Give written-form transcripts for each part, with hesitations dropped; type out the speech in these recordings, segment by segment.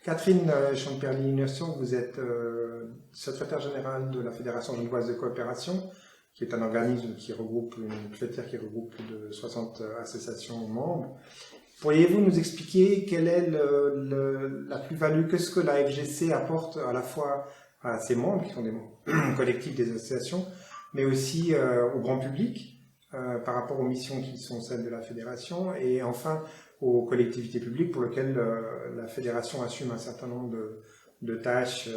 Catherine Champerly-Innocent, vous êtes secrétaire générale de la Fédération genevoise de coopération, qui est un organisme qui regroupe, une flétière qui regroupe plus de 60 associations membres. Pourriez-vous nous expliquer quelle est la plus-value, qu'est-ce que la FGC apporte à la fois à ses membres, qui sont des membres collectifs des associations, mais aussi au grand public, par rapport aux missions qui sont celles de la Fédération, et enfin aux collectivités publiques pour lesquelles la Fédération assume un certain nombre de tâches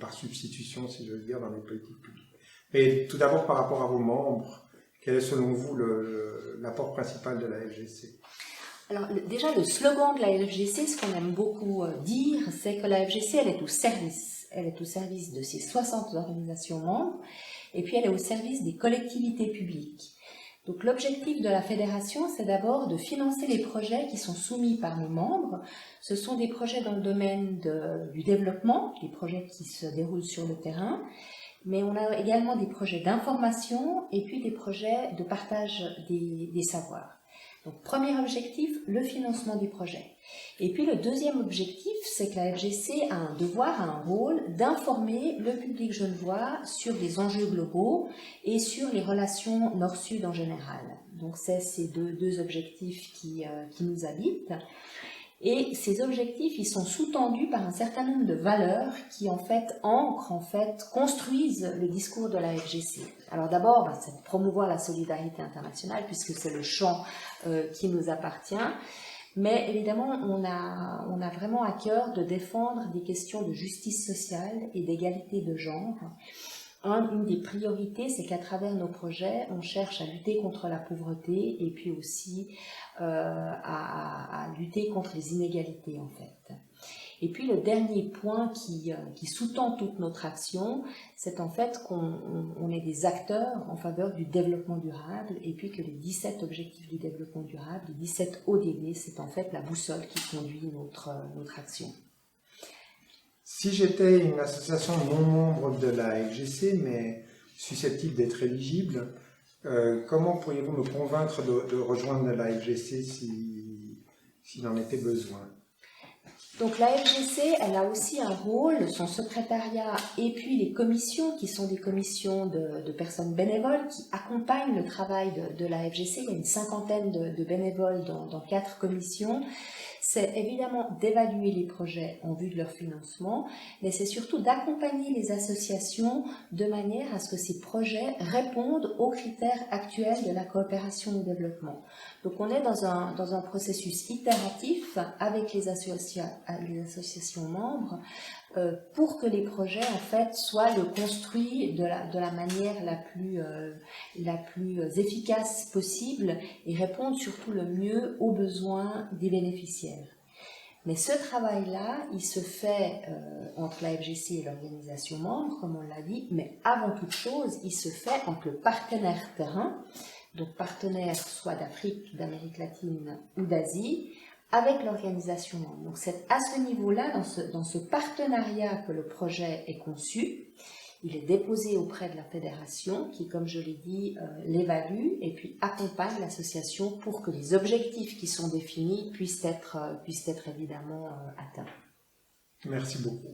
par substitution, si je veux dire, dans les politiques publiques. Et tout d'abord, par rapport à vos membres, quel est selon vous l'apport principal de la FGC? Alors déjà, le slogan de la FGC, ce qu'on aime beaucoup dire, c'est que la FGC, elle est au service. Elle est au service de ses 60 organisations membres, et puis elle est au service des collectivités publiques. Donc l'objectif de la fédération, c'est d'abord de financer les projets qui sont soumis par nos membres. Ce sont des projets dans le domaine du développement, des projets qui se déroulent sur le terrain, mais on a également des projets d'information et puis des projets de partage des savoirs. Donc, premier objectif, le financement des projets. Et puis, le deuxième objectif, c'est que la FGC a un devoir, a un rôle d'informer le public genevois sur les enjeux globaux et sur les relations nord-sud en général. Donc, c'est ces deux objectifs qui nous habitent. Et ces objectifs, ils sont sous-tendus par un certain nombre de valeurs qui, construisent le discours de la FGC. Alors d'abord, c'est de promouvoir la solidarité internationale, puisque c'est le champ qui nous appartient. Mais évidemment, on a vraiment à cœur de défendre des questions de justice sociale et d'égalité de genre. Une des priorités, c'est qu'à travers nos projets, on cherche à lutter contre la pauvreté et puis aussi à lutter contre les inégalités, en fait. Et puis le dernier point qui sous-tend toute notre action, c'est en fait qu'on est des acteurs en faveur du développement durable et puis que les 17 objectifs du développement durable, les 17 ODD, c'est en fait la boussole qui conduit notre action. Si j'étais une association non membre de la FGC, mais susceptible d'être éligible, comment pourriez-vous me convaincre de rejoindre la FGC s'il en était besoin? Donc la FGC, elle a aussi un rôle, son secrétariat et puis les commissions qui sont des commissions de personnes bénévoles qui accompagnent le travail de la FGC. Il y a une 50aine de bénévoles dans 4 commissions. C'est évidemment d'évaluer les projets en vue de leur financement, mais c'est surtout d'accompagner les associations de manière à ce que ces projets répondent aux critères actuels de la coopération au développement. Donc on est dans un processus itératif avec les associations membres pour que les projets en fait soient construits de la manière la plus efficace possible et répondent surtout le mieux aux besoins des bénéficiaires. Mais ce travail-là, il se fait entre la FGC et l'organisation membre, comme on l'a dit, mais avant toute chose, il se fait entre le partenaire terrain, donc partenaire soit d'Afrique, d'Amérique latine ou d'Asie, avec l'organisation membre. Donc c'est à ce niveau-là, dans ce partenariat que le projet est conçu. Il est déposé auprès de la fédération qui, comme je l'ai dit, l'évalue et puis accompagne l'association pour que les objectifs qui sont définis puissent être évidemment atteints. Merci beaucoup.